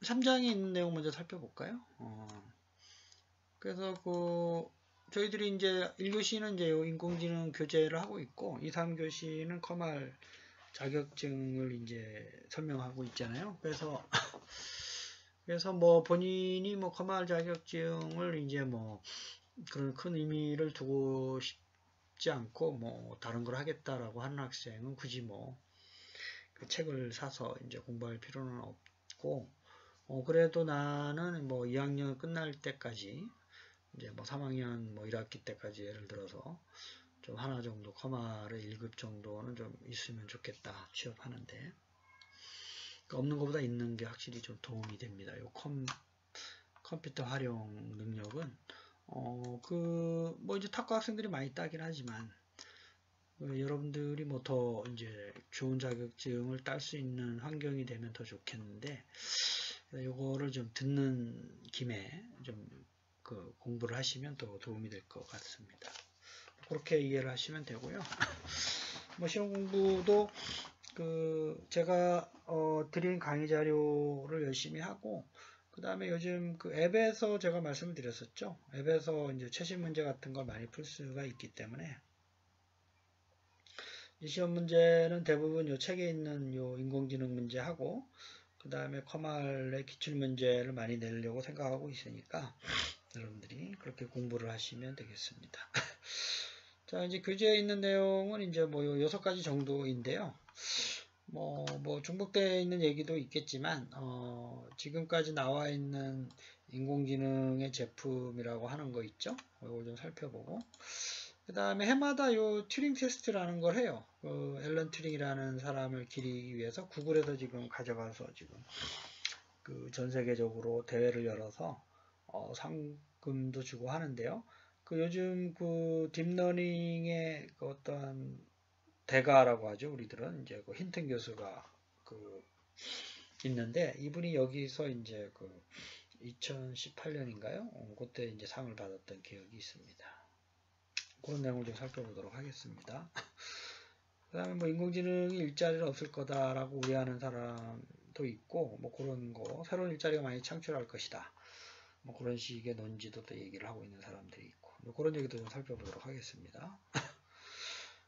3장에 있는 내용 먼저 살펴볼까요? 그래서 저희들이 이제 1교시는 이제 인공지능 교재를 하고 있고 2, 3교시는 커말 자격증을 이제 설명하고 있잖아요. 그래서 뭐 본인이 뭐 커말 자격증을 이제 뭐 그런 큰 의미를 두고 싶지 않고 뭐 다른 걸 하겠다라고 하는 학생은 굳이 뭐 그 책을 사서 이제 공부할 필요는 없고, 그래도 나는 뭐 2학년 끝날 때까지 이제 뭐 3학년 뭐 1학기 때까지 예를 들어서 좀 하나 정도 커마를 1급 정도는 좀 있으면 좋겠다 취업하는데, 그러니까 없는 것보다 있는 게 확실히 좀 도움이 됩니다. 요 컴퓨터 활용 능력은 뭐 이제 탁구 학생들이 많이 따긴 하지만 여러분들이 뭐 더 이제 좋은 자격증을 딸 수 있는 환경이 되면 더 좋겠는데, 요거를 좀 듣는 김에 좀 공부를 하시면 더 도움이 될 것 같습니다. 그렇게 이해를 하시면 되고요. 뭐 시험 공부도 제가 드린 강의 자료를 열심히 하고, 그 다음에 요즘 앱에서 제가 말씀을 드렸었죠. 앱에서 이제 최신 문제 같은 걸 많이 풀 수가 있기 때문에 이 시험 문제는 대부분 요 책에 있는 요 인공지능 문제하고 그 다음에 커말의 기출 문제를 많이 내려고 생각하고 있으니까 여러분들이 그렇게 공부를 하시면 되겠습니다. 자, 이제 교재에 있는 내용은 이제 뭐 6가지 정도인데요. 뭐 중복되어 있는 얘기도 있겠지만, 지금까지 나와 있는 인공지능의 제품이라고 하는 거 있죠? 이걸 좀 살펴보고, 그 다음에 해마다 요 튜링 테스트라는 걸 해요. 앨런 튜링이라는 사람을 기리기 위해서 구글에서 지금 가져가서 지금 전 세계적으로 대회를 열어서 상금도 주고 하는데요. 요즘 딥러닝의 어떠한 대가라고 하죠. 우리들은 이제 힌튼 교수가 있는데, 이분이 여기서 이제 2018년인가요? 그때 이제 상을 받았던 기억이 있습니다. 그런 내용을 좀 살펴보도록 하겠습니다. 그 다음에 뭐 인공지능이 일자리를 없을 거다라고 우려하는 사람도 있고, 뭐 그런 거, 새로운 일자리가 많이 창출할 것이다. 뭐 그런 식의 논지도 또 얘기를 하고 있는 사람들이 있고, 뭐 그런 얘기도 좀 살펴보도록 하겠습니다.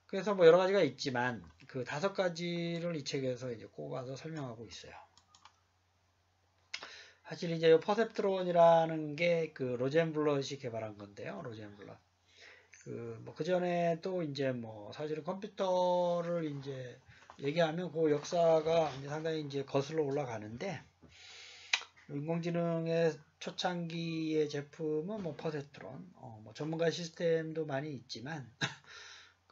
그래서 뭐 여러 가지가 있지만, 5가지를 이 책에서 이제 꼽아서 설명하고 있어요. 사실 이제 이 퍼셉트론이라는 게 로젠블럿이 개발한 건데요. 로젠블럿. 그 전에 또 이제 뭐 사실은 컴퓨터를 이제 얘기하면 그 역사가 이제 상당히 이제 거슬러 올라가는데, 인공지능의 초창기의 제품은 뭐 퍼셉트론, 뭐 전문가 시스템도 많이 있지만,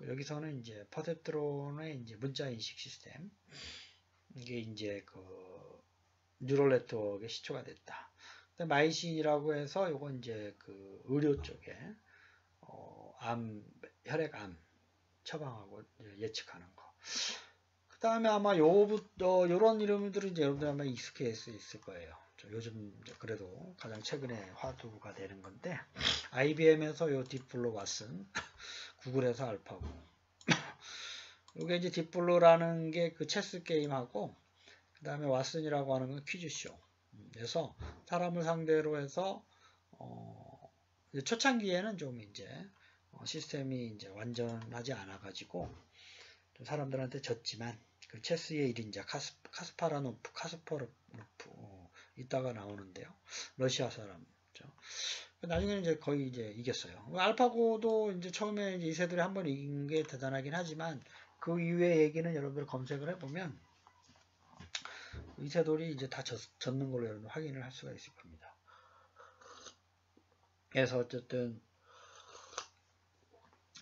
여기서는 이제 퍼셉트론의 이제 문자 인식 시스템, 이게 이제 뉴럴 네트워크의 시초가 됐다. 마이신이라고 해서 요건 이제 의료 쪽에 혈액암 처방하고 예측하는 거. 그 다음에 아마 요런 이름들은 이제 여러분들 아마 익숙해 수 있을 거예요. 요즘 그래도 가장 최근에 화두가 되는 건데, IBM에서 요 딥블루 왓슨, 구글에서 알파고. 요게 이제 딥블루라는 게 체스 게임하고, 그 다음에 왓슨이라고 하는 건 퀴즈쇼. 그래서 사람을 상대로 해서 초창기에는 좀 이제 시스템이 이제 완전하지 않아 가지고 사람들한테 졌지만, 체스의 1인자 카스파로프 이따가 나오는데요. 러시아 사람죠. 나중에는 이제 거의 이제 이겼어요. 알파고도 이제 처음에 이제 이세돌이 한번 이긴 게 대단하긴 하지만, 그 이후의 얘기는 여러분들 검색을 해보면 이세돌이 이제 다 졌는 걸로 여러분 확인을 할 수가 있을 겁니다. 그래서 어쨌든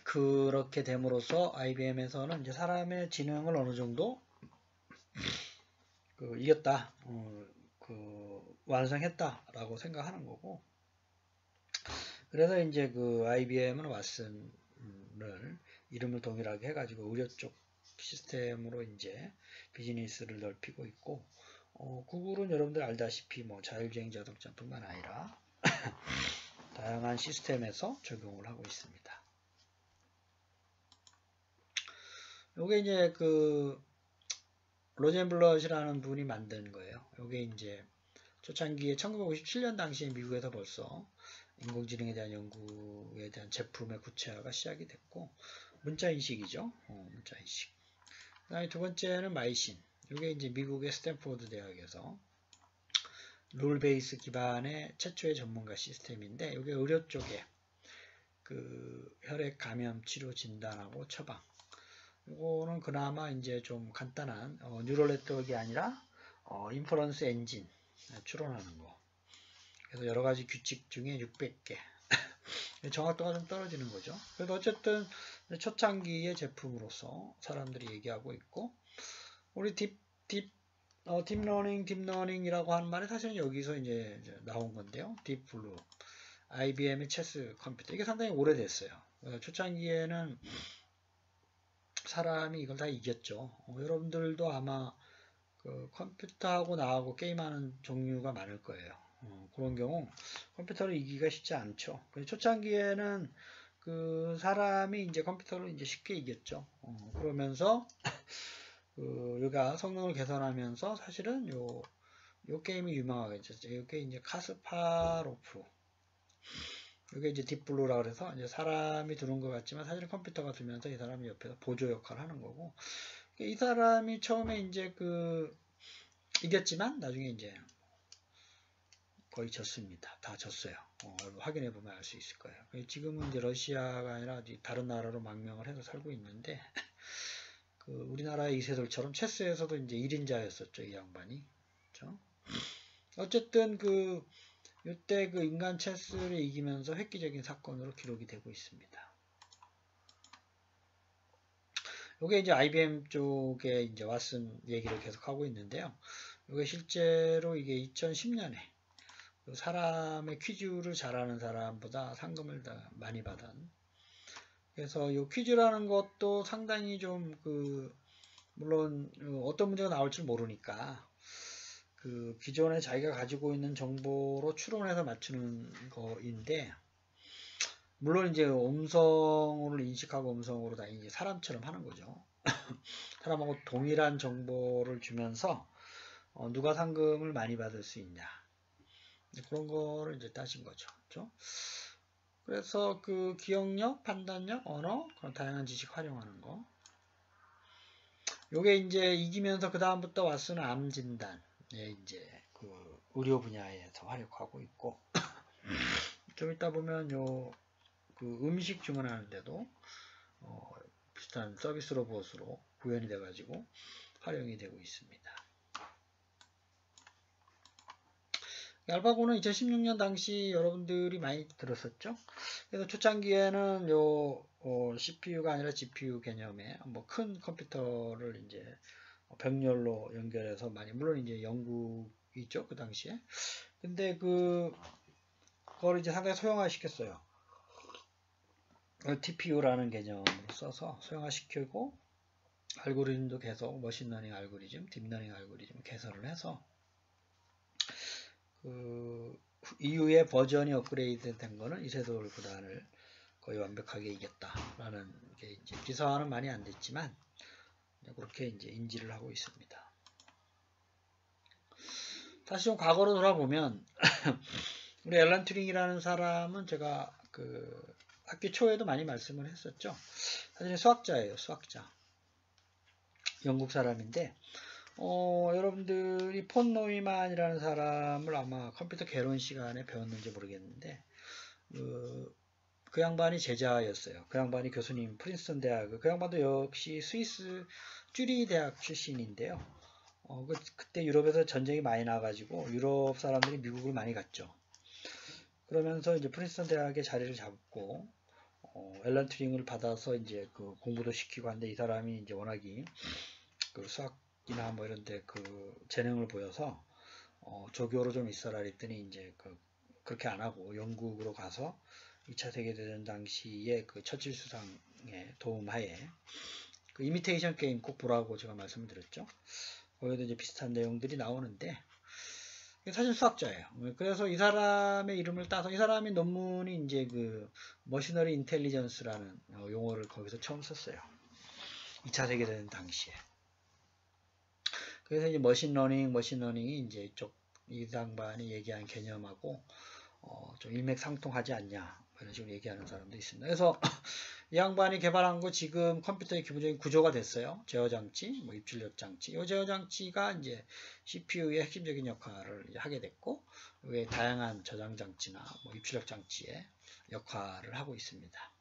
그렇게 됨으로써 IBM에서는 이제 사람의 지능을 어느 정도 이겼다, 완성했다라고 생각하는 거고, 그래서 이제 IBM은 왓슨을 이름을 동일하게 해가지고 의료 쪽 시스템으로 이제 비즈니스를 넓히고 있고, 구글은 여러분들 알다시피 뭐 자율주행 자동차뿐만 아니라 다양한 시스템에서 적용을 하고 있습니다. 요게 이제 로젠블럿이라는 분이 만든 거예요. 요게 이제 초창기에 1957년 당시에 미국에서 벌써 인공지능에 대한 연구에 대한 제품의 구체화가 시작이 됐고, 문자인식이죠. 문자인식. 그 다음에 두 번째는 마이신. 이게 이제 미국의 스탠포드 대학에서 룰 베이스 기반의 최초의 전문가 시스템인데, 이게 의료 쪽에 그 혈액 감염 치료 진단하고 처방. 이거는 그나마 이제 좀 간단한 뉴럴 네트워크가 아니라 인퍼런스 엔진 추론하는 거. 그래서 여러 가지 규칙 중에 600개. 정확도가 좀 떨어지는 거죠. 그래도 어쨌든 초창기의 제품으로서 사람들이 얘기하고 있고, 우리 딥러닝이라고 하는 말이 사실은 여기서 이제 나온 건데요. 딥블루, IBM의 체스 컴퓨터. 이게 상당히 오래됐어요. 초창기에는 사람이 이걸 다 이겼죠. 여러분들도 아마 그 컴퓨터하고 나하고 게임하는 종류가 많을 거예요. 그런 경우 컴퓨터를 이기기가 쉽지 않죠. 초창기에는 그 사람이 이제 컴퓨터를 이제 쉽게 이겼죠. 그러면서 여기가 성능을 개선하면서 사실은 요 게임이 유명하겠죠. 이게 이제 카스파로프. 이게 이제 딥블루라 그래서 이제 사람이 두는 것 같지만 사실은 컴퓨터가 두면서 이 사람이 옆에서 보조 역할을 하는 거고, 이 사람이 처음에 이제 이겼지만 나중에 이제 거의 졌습니다. 다 졌어요. 확인해 보면 알 수 있을 거예요. 지금은 이제 러시아가 아니라 다른 나라로 망명을 해서 살고 있는데, 우리나라의 이세돌처럼 체스에서도 이제 1인자였었죠, 이 양반이. 그렇죠? 어쨌든 이때 인간 체스를 이기면서 획기적인 사건으로 기록이 되고 있습니다. 이게 이제 IBM 쪽에 이제 왓슨 얘기를 계속 하고 있는데요. 이게 실제로 이게 2010년에 사람의 퀴즈를 잘하는 사람보다 상금을 더 많이 받은. 그래서 이 퀴즈라는 것도 상당히 좀 물론 어떤 문제가 나올지 모르니까 기존에 자기가 가지고 있는 정보로 추론해서 맞추는 거인데, 물론 이제 음성을 인식하고 음성으로 다 이제 사람처럼 하는 거죠. 사람하고 동일한 정보를 주면서 누가 상금을 많이 받을 수 있냐, 그런 거를 이제 따진 거죠. 그렇죠? 그래서 기억력, 판단력, 언어, 그런 다양한 지식 활용하는 거. 요게 이제 이기면서 그 다음부터 왓슨 암 진단에 이제 의료 분야에서 활용하고 있고, 좀 이따 보면 음식 주문하는데도 비슷한 서비스 로봇으로 구현이 돼가지고 활용이 되고 있습니다. 알파고는 2016년 당시 여러분들이 많이 들었었죠. 그래서 초창기에는 CPU가 아니라 GPU 개념의 큰 컴퓨터를 이제 병렬로 연결해서 많이, 물론 이제 영국이죠, 그 당시에. 근데 그걸 이제 상당히 소형화 시켰어요. TPU라는 개념을 써서 소형화 시키고, 알고리즘도 계속 머신러닝 알고리즘, 딥러닝 알고리즘 개설을 해서 이후에 버전이 업그레이드 된 거는 이세돌 구단을 거의 완벽하게 이겼다라는 게 이제 기사화는 많이 안 됐지만 그렇게 이제 인지를 하고 있습니다. 다시 좀 과거로 돌아보면 우리 앨런 튜링이라는 사람은 제가 학기 초에도 많이 말씀을 했었죠. 사실 수학자예요, 수학자. 영국 사람인데, 여러분들이 폰 노이만이라는 사람을 아마 컴퓨터 개론 시간에 배웠는지 모르겠는데, 그 양반이 제자였어요. 그 양반이 교수님, 프린스턴 대학, 그 양반도 역시 스위스 쭈리 대학 출신인데요. 그때 유럽에서 전쟁이 많이 나가지고 유럽 사람들이 미국을 많이 갔죠. 그러면서 이제 프린스턴 대학에 자리를 잡고 앨런 튜링을 받아서 이제 공부도 시키고 한데, 이 사람이 이제 워낙이 수학이나 뭐 이런데 재능을 보여서 조교로 좀 있어라 그랬더니 이제 그렇게 안 하고 영국으로 가서 2차 세계대전 당시에 처칠 수상의 도움하에 이미테이션 게임 꼭 보라고 제가 말씀을 드렸죠. 거기도 이제 비슷한 내용들이 나오는데, 사실 수학자예요. 그래서 이 사람의 이름을 따서, 이 사람의 논문이 이제 머시너리 인텔리전스라는 용어를 거기서 처음 썼어요. 2차 세계대전 당시에. 그래서 이제 머신러닝이 이제 이쪽 이 양반이 얘기한 개념하고 좀 일맥상통하지 않냐 이런 식으로 얘기하는 사람도 있습니다. 그래서 이 양반이 개발한 거 지금 컴퓨터의 기본적인 구조가 됐어요. 제어 장치, 뭐 입출력 장치. 이 제어 장치가 이제 CPU의 핵심적인 역할을 하게 됐고, 이게 다양한 저장 장치나 뭐 입출력 장치의 역할을 하고 있습니다.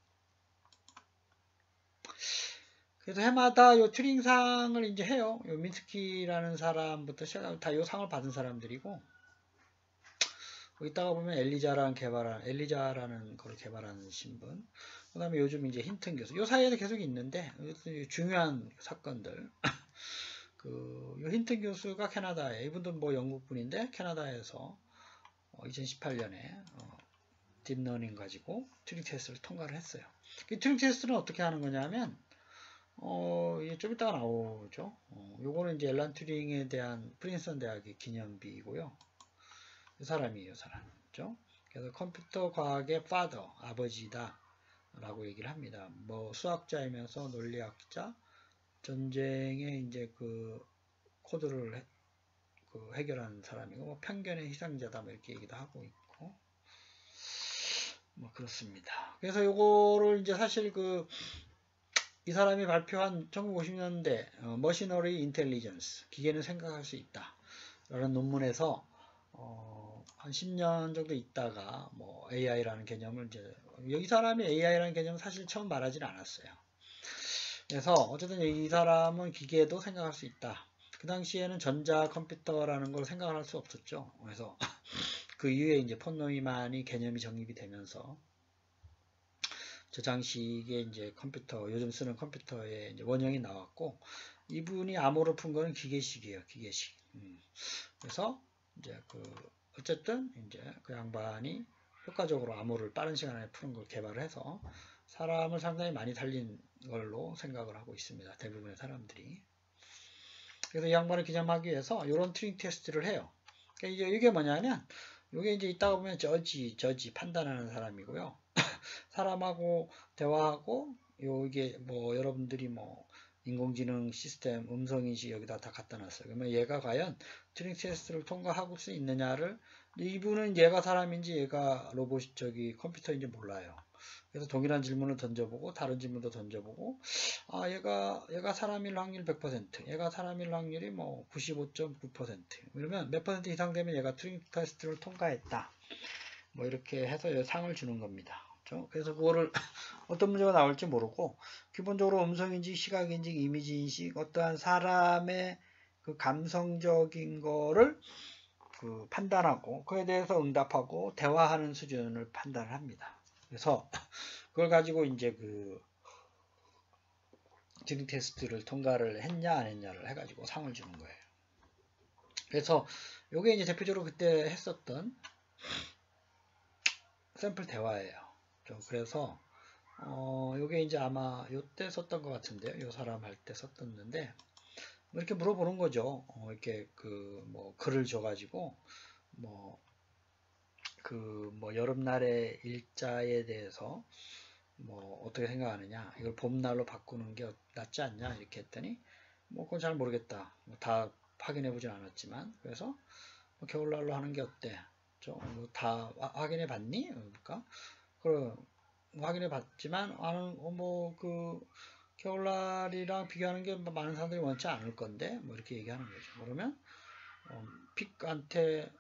그래서 해마다 요 튜링상을 이제 해요. 요 민스키라는 사람부터 시작하면 다 요 상을 받은 사람들이고, 이따가 보면 엘리자라는 걸 개발한 신분, 그 다음에 요즘 이제 힌튼 교수, 요 사이에도 계속 있는데, 중요한 사건들. 요 힌튼 교수가 캐나다에, 이분도 뭐 영국 분인데, 캐나다에서 2018년에 딥러닝 가지고 튜링 테스트를 통과를 했어요. 이 튜링 테스트는 어떻게 하는 거냐면, 이게 좀 이따가 나오죠. 요거는 이제 앨런 튜링에 대한 프린스턴 대학의 기념비이고요. 이 사람이에요, 사람. 그렇죠? 그래서 컴퓨터 과학의 father, 아버지다 라고 얘기를 합니다. 뭐 수학자이면서 논리학자, 전쟁의 이제 그 코드를 해결하는 사람이고, 뭐 편견의 희생자다 뭐 이렇게 얘기도 하고 있고, 뭐 그렇습니다. 그래서 요거를 이제 사실 이 사람이 발표한 1950년대 머시너리 인텔리전스, 기계는 생각할 수 있다 라는 논문에서 한 10년 정도 있다가 뭐 AI라는 개념을 이제 이 사람이 AI라는 개념을 사실 처음 말하지는 않았어요. 그래서 어쨌든 이 사람은 기계도 생각할 수 있다. 그 당시에는 전자 컴퓨터라는 걸 생각을 할 수 없었죠. 그래서 그 이후에 이제 폰 노이만이 개념이 정립이 되면서 저 장식의 이제 컴퓨터, 요즘 쓰는 컴퓨터의 이제 원형이 나왔고, 이분이 암호를 푼 거는 기계식이에요, 기계식. 그래서 이제 어쨌든 이제 그 양반이 효과적으로 암호를 빠른 시간 안에 푸는 걸 개발을 해서 사람을 상당히 많이 살린 걸로 생각을 하고 있습니다. 대부분의 사람들이. 그래서 이 양반을 기념하기 위해서 이런 튜링 테스트를 해요. 그러니까 이게 뭐냐면, 이게 이제 이따가 보면 저지 판단하는 사람이고요. 사람하고 대화하고 이게 뭐 여러분들이 뭐 인공지능 시스템 음성인식 여기다 다 갖다 놨어요. 그러면 얘가 과연 튜링 테스트를 통과할 수 있느냐를, 이분은 얘가 사람인지 얘가 로봇 컴퓨터인지 몰라요. 그래서 동일한 질문을 던져보고 다른 질문도 던져보고, 얘가 사람일 확률 100%, 얘가 사람일 확률이 뭐 95.9%, 이러면 몇 퍼센트 이상 되면 얘가 튜링 테스트를 통과했다. 뭐 이렇게 해서 상을 주는 겁니다. 그래서 그거를 어떤 문제가 나올지 모르고, 기본적으로 음성인식, 시각인식, 이미지인식, 어떠한 사람의 그 감성적인 거를 판단하고 그에 대해서 응답하고 대화하는 수준을 판단을 합니다. 그래서 그걸 가지고 이제 튜링 테스트를 통과를 했냐 안 했냐를 해가지고 상을 주는 거예요. 그래서 요게 이제 대표적으로 그때 했었던 샘플 대화예요. 그래서 요게 이제 아마 요때 썼던 것 같은데요. 요 사람 할 때 썼었는데, 뭐 이렇게 물어보는 거죠. 이렇게 뭐 글을 줘가지고 뭐 여름날의 일자에 대해서 뭐 어떻게 생각하느냐, 이걸 봄날로 바꾸는 게 낫지 않냐 이렇게 했더니, 뭐 그건 잘 모르겠다. 다 확인해 보진 않았지만, 그래서 뭐 겨울날로 하는 게 어때? 다 확인해 봤니? 그러니까 확인해 봤지만 겨울날이랑 비교하는 게 많은 사람들이 원치 않을 건데 뭐 이렇게 얘기하는 거죠. 그러면 픽한테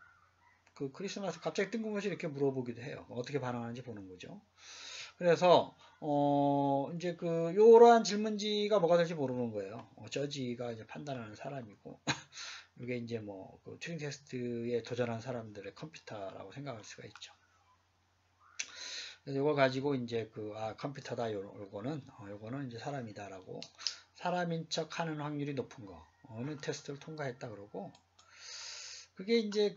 크리스마스 갑자기 뜬금없이 이렇게 물어보기도 해요. 어떻게 반응하는지 보는 거죠. 그래서 이제 요러한 질문지가 뭐가 될지 모르는 거예요. 저지가 이제 판단하는 사람이고 이게 이제 뭐 튜링 테스트에 도전한 사람들의 컴퓨터라고 생각할 수가 있죠. 이걸 가지고 이제 컴퓨터다, 요거는 이제 사람이다라고, 사람인 척 하는 확률이 높은 거 어느 테스트를 통과했다 그러고, 그게 이제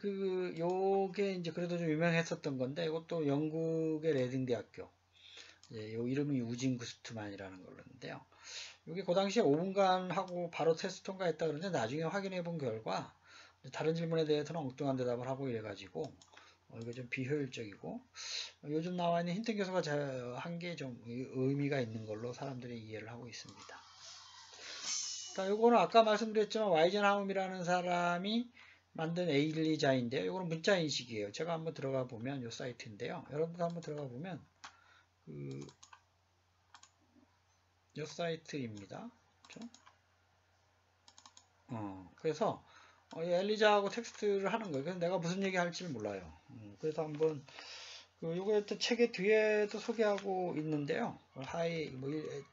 요게 이제 그래도 좀 유명했었던 건데, 이것도 영국의 레딩 대학교, 요 이름이 우진 구스트만이라는 걸로인데요. 이게 그 당시에 5분간 하고 바로 테스트 통과했다 그러는데, 나중에 확인해 본 결과 다른 질문에 대해서는 엉뚱한 대답을 하고 이래가지고 이거 좀 비효율적이고, 요즘 나와 있는 힌튼 교수가 한 게 좀 의미가 있는 걸로 사람들이 이해를 하고 있습니다. 요거는 아까 말씀드렸지만 와이젠하움이라는 사람이 만든 엘리자인데요. 이거는 문자 인식이에요. 제가 한번 들어가 보면 이 사이트인데요. 여러분도 한번 들어가 보면 이 사이트입니다. 그렇죠? 그래서 이 엘리자하고 텍스트를 하는 거예요. 그래서 내가 무슨 얘기 할지 몰라요. 그래서 한번 요거 또 책의 뒤에도 소개하고 있는데요. 하이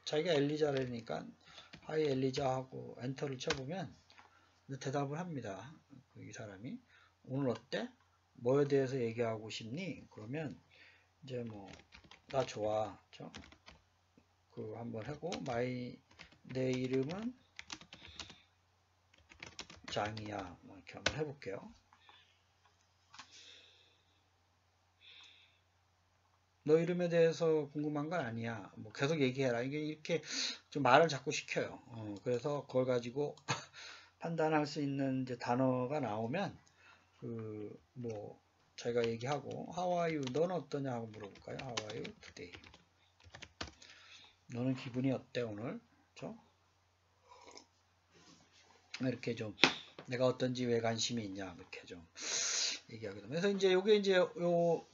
자기가 엘리자라니까 하이 엘리자 하고 엔터를 쳐보면 대답을 합니다. 이 사람이 오늘 어때? 뭐에 대해서 얘기하고 싶니? 그러면 이제 뭐 나 좋아. 한번 하고 내 이름은 장이야. 뭐 이렇게 한번 해볼게요. 너 이름에 대해서 궁금한 건 아니야. 뭐 계속 얘기해라. 이게 이렇게 좀 말을 자꾸 시켜요. 그래서 그걸 가지고 판단할 수 있는 이제 단어가 나오면 뭐 자기가 얘기하고 How are you? 너는 어떠냐 하고 물어볼까요? How are you today? 너는 기분이 어때 오늘? 그렇죠? 이렇게 좀 내가 어떤지 왜 관심이 있냐 이렇게 좀 얘기하게 됩니다. 그래서 이제 요게 이제 요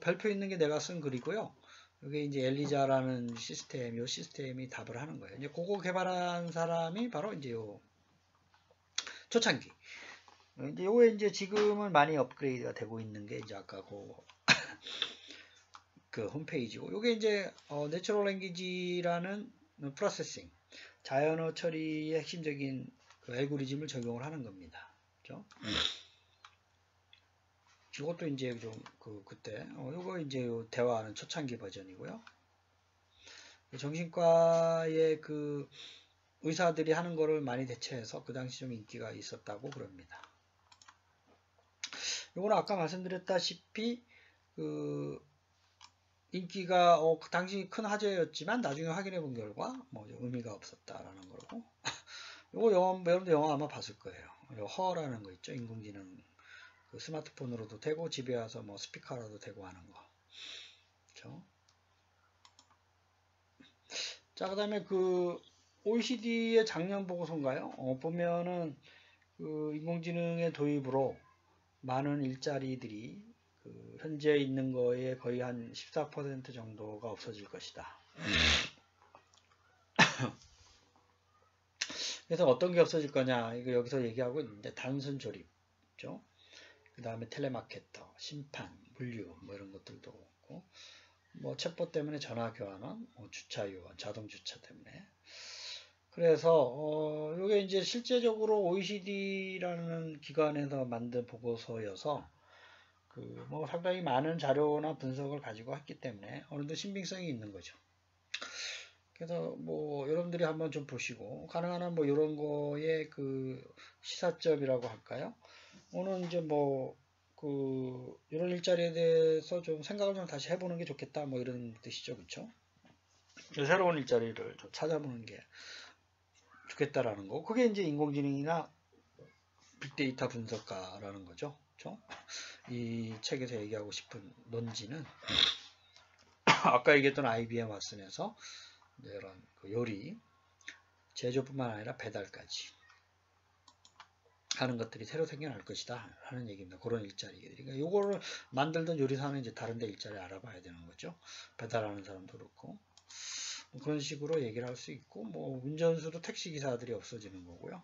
별표 있는 게 내가 쓴 글이고요. 이게 이제 엘리자라는 시스템, 요 시스템이 답을 하는 거예요. 이제 그거 개발한 사람이 바로 이제 요 초창기. 이제 요게 이제 지금은 많이 업그레이드가 되고 있는 게 이제 아까 그 홈페이지고, 요게 이제 내추럴 랭귀지라는 프로세싱, 자연어 처리의 핵심적인 그 알고리즘을 적용을 하는 겁니다. 그죠? 이것도 이제 좀 그때 요거 이제 대화하는 초창기 버전이고요. 정신과의 그 의사들이 하는 거를 많이 대체해서 그 당시 좀 인기가 있었다고 그럽니다. 요거는 아까 말씀드렸다시피 그 인기가 그 당시 큰 화제였지만 나중에 확인해 본 결과 뭐 의미가 없었다라는 거고. 요거 여러분도 영화 아마 봤을 거예요. 요 허라는 거 있죠. 인공지능 그 스마트폰으로도 되고 집에 와서 뭐 스피커라도 되고 하는 거. 그렇죠? 자, 그다음에 그 OECD의 작년 보고서인가요? 보면은 그 인공지능의 도입으로 많은 일자리들이 그 현재 있는 거에 거의 한 14% 정도가 없어질 것이다. 그래서 어떤 게 없어질 거냐? 이거 여기서 얘기하고 있는데 단순 조립죠. 그 다음에 텔레마케터, 심판, 물류 뭐 이런 것들도 있고, 뭐 챗봇 때문에 전화 교환원, 주차 요원, 자동 주차 때문에. 그래서 이게 이제 실제적으로 OECD라는 기관에서 만든 보고서여서 뭐 상당히 많은 자료나 분석을 가지고 했기 때문에 어느 정도 신빙성이 있는 거죠. 그래서 뭐 여러분들이 한번 좀 보시고 가능한 한 뭐 이런 거에 그 시사점이라고 할까요? 오늘 이제 뭐 이런 일자리에 대해서 좀 생각을 좀 다시 해보는 게 좋겠다 뭐 이런 뜻이죠, 그렇죠? 새로운 일자리를 좀 찾아보는 게 좋겠다라는 거. 그게 이제 인공지능이나 빅데이터 분석가라는 거죠, 그렇죠? 이 책에서 얘기하고 싶은 논지는 아까 얘기했던 IBM 왓슨에서 이런 요리, 제조뿐만 아니라 배달까지 하는 것들이 새로 생겨날 것이다 하는 얘기입니다. 그런 일자리들이. 그러니까 요거를 만들던 요리사는 이제 다른 데 일자리 알아봐야 되는 거죠. 배달하는 사람도 그렇고. 뭐 그런 식으로 얘기를 할 수 있고, 뭐 운전수도 택시 기사들이 없어지는 거고요.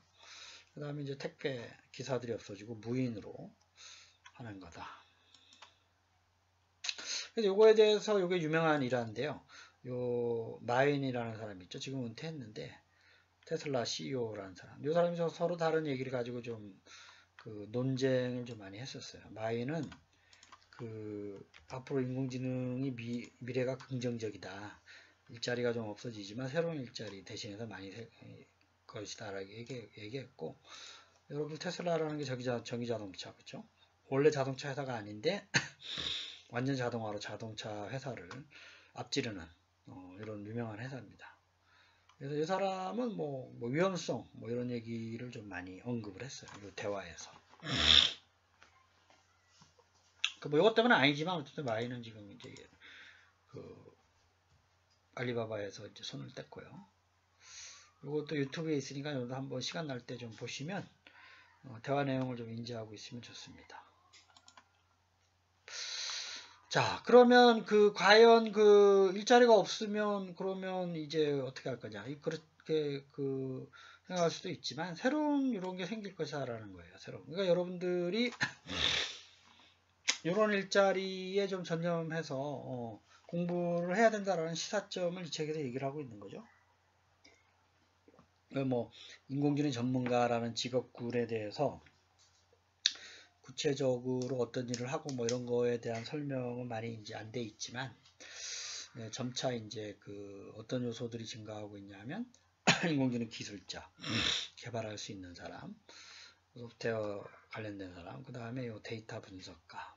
그 다음에 이제 택배 기사들이 없어지고 무인으로 하는 거다. 그래서 요거에 대해서 요게 유명한 일화인데요. 요 마인이라는 사람이 있죠. 지금 은퇴했는데 테슬라 CEO라는 사람. 요 사람이 서로 다른 얘기를 가지고 좀 논쟁을 좀 많이 했었어요. 마인은 앞으로 인공지능이 미래가 긍정적이다. 일자리가 좀 없어지지만 새로운 일자리 대신해서 많이 것이다 라고 얘기했고, 여러분 테슬라라는 게 전기 자동차 그렇죠? 원래 자동차 회사가 아닌데 완전 자동화로 자동차 회사를 앞지르는 이런 유명한 회사입니다. 그래서 이 사람은 뭐 위험성 뭐 이런 얘기를 좀 많이 언급을 했어요. 이 대화에서. 뭐 이것 때문은 아니지만 어쨌든 마이는 지금 이제 알리바바에서 이제 손을 뗐고요. 이것도 유튜브에 있으니까 여러분도 한번 시간 날 때 좀 보시면 대화 내용을 좀 인지하고 있으면 좋습니다. 자, 그러면 과연 일자리가 없으면 그러면 이제 어떻게 할 거냐. 그렇게 생각할 수도 있지만 새로운 이런 게 생길 것이라는 거예요. 새로운. 그러니까 여러분들이 이런 일자리에 좀 전념해서 공부를 해야 된다라는 시사점을 이 책에서 얘기를 하고 있는 거죠. 뭐 인공지능 전문가라는 직업군에 대해서 구체적으로 어떤 일을 하고 뭐 이런 거에 대한 설명은 많이 이제 안 돼 있지만 점차 이제 어떤 요소들이 증가하고 있냐면 인공지능 기술자, 개발할 수 있는 사람, 소프트웨어 관련된 사람, 그 다음에 요 데이터 분석가.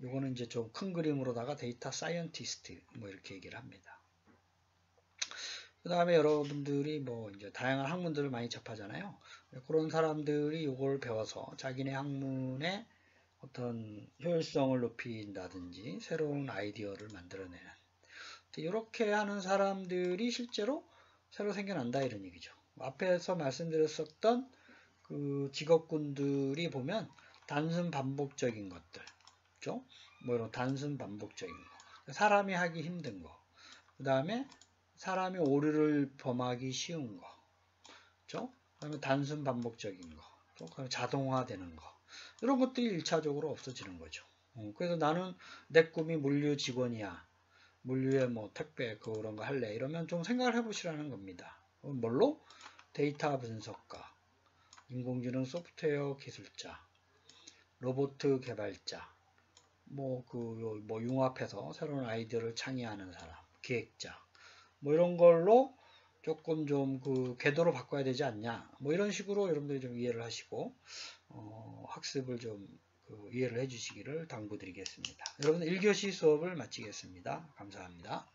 요거는 이제 좀 큰 그림으로다가 데이터 사이언티스트 뭐 이렇게 얘기를 합니다. 그 다음에 여러분들이 뭐 이제 다양한 학문들을 많이 접하잖아요. 그런 사람들이 이걸 배워서 자기네 학문의 어떤 효율성을 높인다든지 새로운 아이디어를 만들어내는 이렇게 하는 사람들이 실제로 새로 생겨난다 이런 얘기죠. 앞에서 말씀드렸었던 직업군들이 보면 단순 반복적인 것들, 그죠? 뭐 이런 단순 반복적인 거, 사람이 하기 힘든 거, 그 다음에 사람이 오류를 범하기 쉬운 거, 그죠? 그 다음에 단순 반복적인 거, 그다음에 자동화되는 거, 이런 것들이 1차적으로 없어지는 거죠. 그래서 나는 내 꿈이 물류 직원이야. 물류에 뭐 택배 그런 거 할래. 이러면 좀 생각을 해보시라는 겁니다. 뭘로? 데이터 분석가, 인공지능 소프트웨어 기술자, 로봇 개발자, 뭐 융합해서 새로운 아이디어를 창의하는 사람, 기획자, 뭐 이런 걸로 조금 좀 궤도로 바꿔야 되지 않냐. 뭐 이런 식으로 여러분들이 좀 이해를 하시고 학습을 좀 이해를 해주시기를 당부드리겠습니다. 여러분 1교시 수업을 마치겠습니다. 감사합니다.